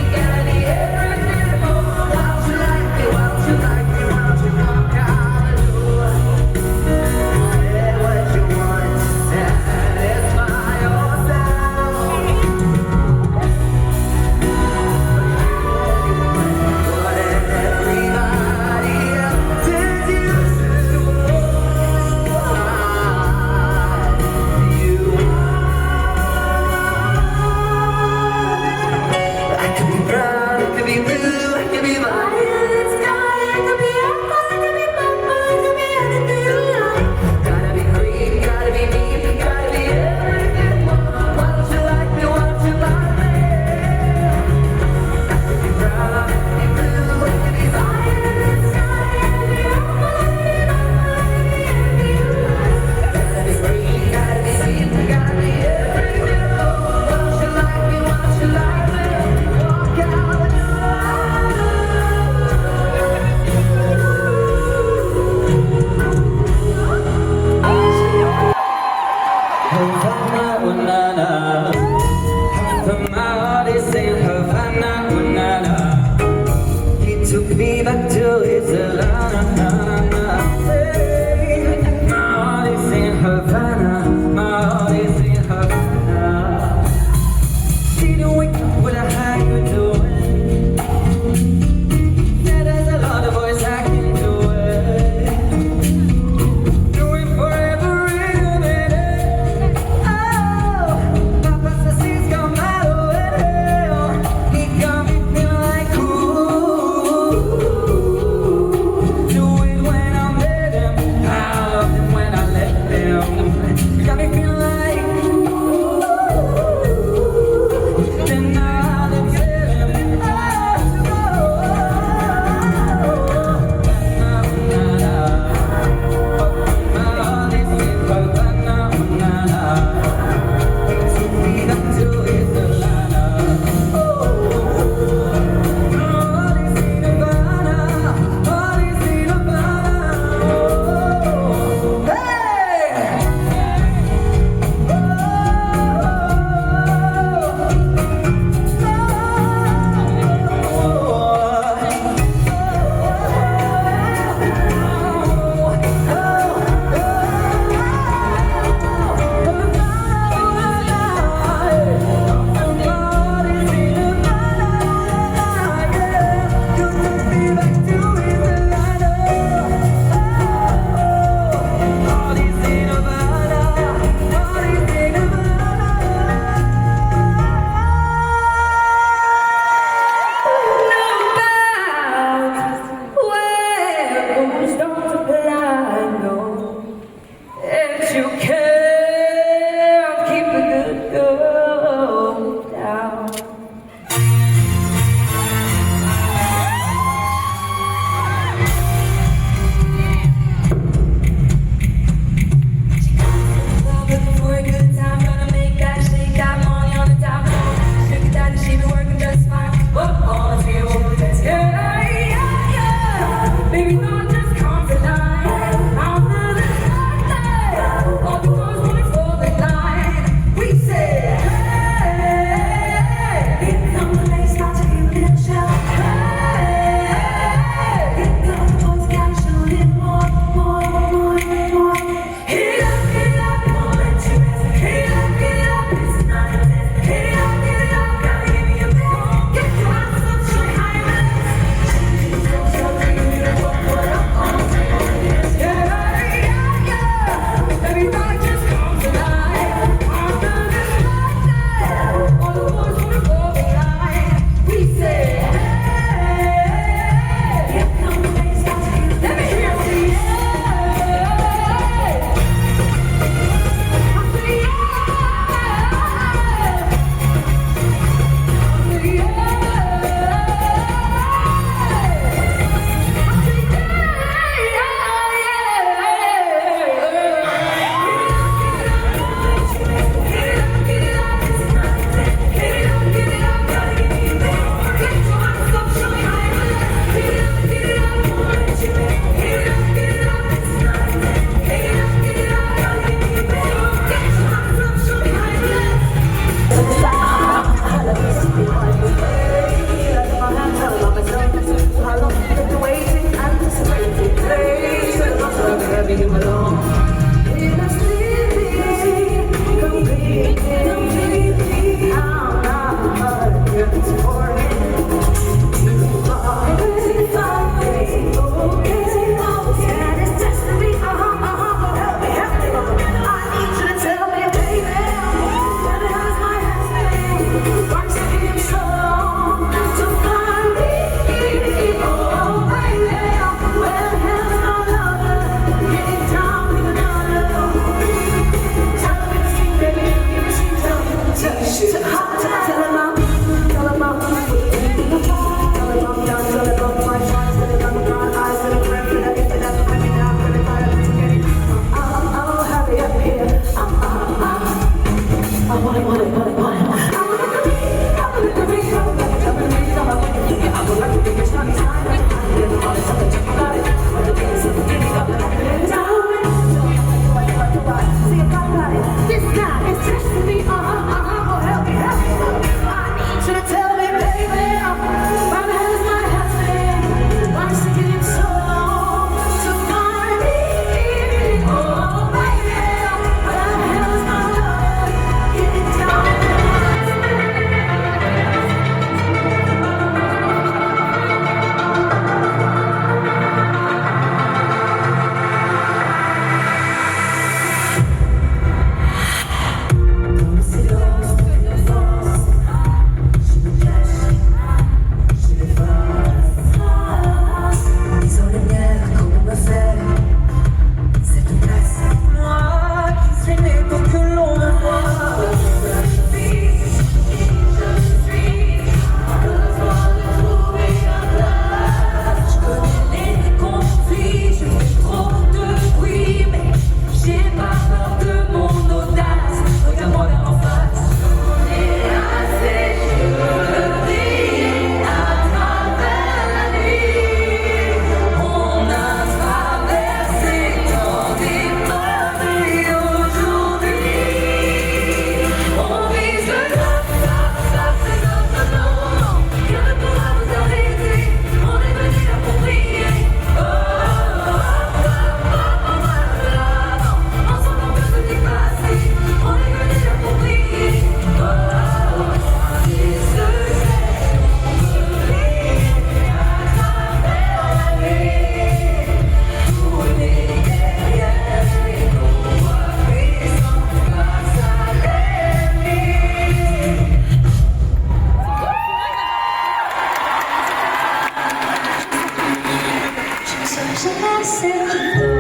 qui dort.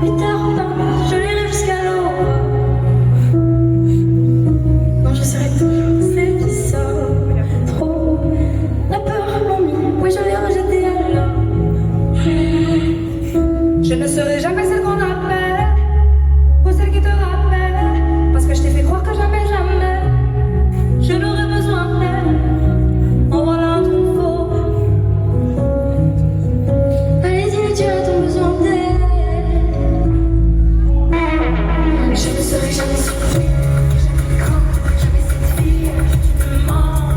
8 heures par nuit, je lirai jusqu'à l'aube. Non, je serai toujours celle qui sort trop. La peur m'ennuie, oui, je l'ai rejetée alors. Je ne serai jamais celle qu'on appelle, ou celle qui te rappelle, parce que je t'ai fait croire que jamais, jamais, je n'aurais besoin d'elle. En voilà un truc faux. Allez-y, tu as ton besoin d'elle. Je ne serai jamais surpris, jamais grand, jamais cette fille que tu me mens.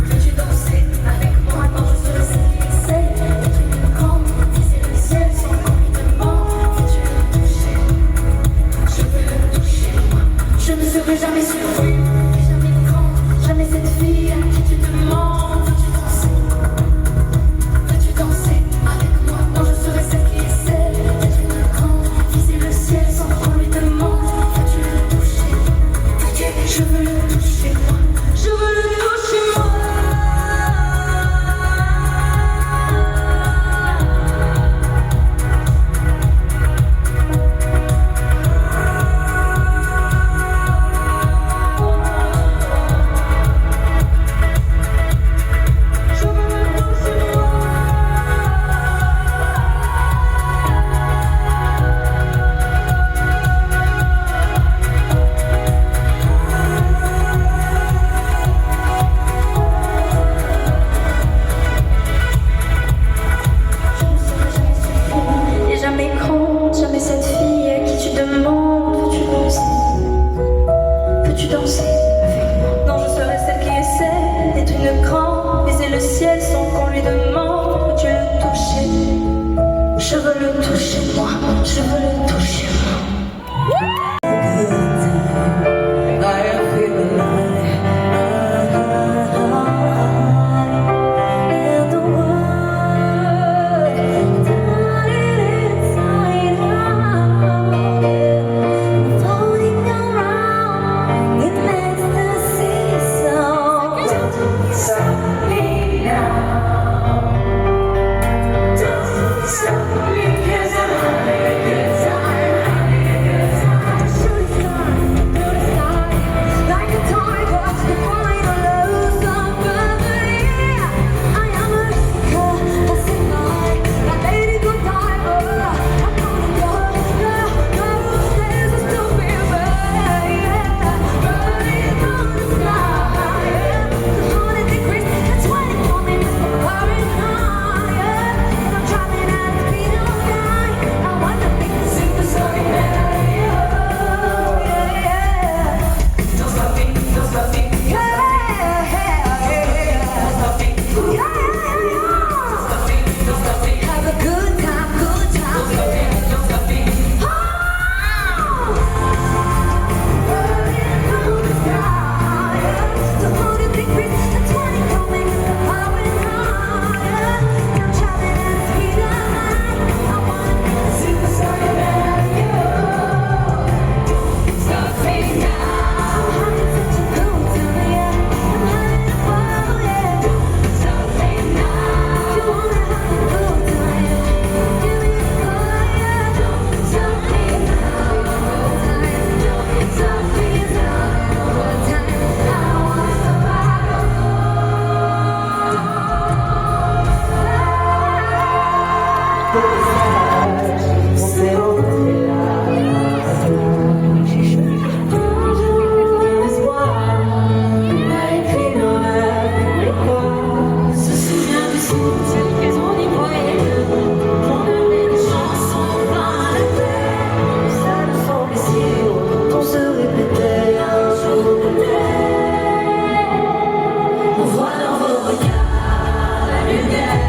Veux-tu danser avec moi? Non, je serai celle qui essaie d'être une grande, viser le ciel sans qu'on lui demande. Veux-tu le toucher? Je veux le toucher, moi. Je ne serai jamais surpris, jamais grande, jamais cette fille à qui tu demandes. Veux-tu danser? Veux-tu danser avec moi? Non, je serai celle qui essaie d'être une grande, viser le ciel sans qu'on lui demande. Veux-tu le toucher? Je veux le toucher, moi. Je veux le toucher, moi. Et jamais grande, jamais cette fille à qui tu demandes. Veux-tu danser? Veux-tu danser avec moi? Non, je serai celle qui essaie d'être une grande, viser le ciel sans qu'on lui demande. Veux-tu le toucher? Je veux le toucher, moi. Je veux le toucher, moi. On voit dans vos regards la lumière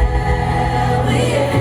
briller.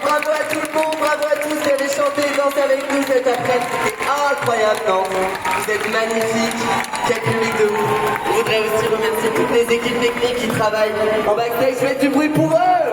bravo à tout le monde, bravo à tous qui avez chanté et dansé avec nous cet après. C'était incroyable, non? Vous êtes magnifiques, quel public de vous. Je voudrais aussi remercier toutes les équipes techniques qui travaillent en backstage. Faites du bruit pour eux!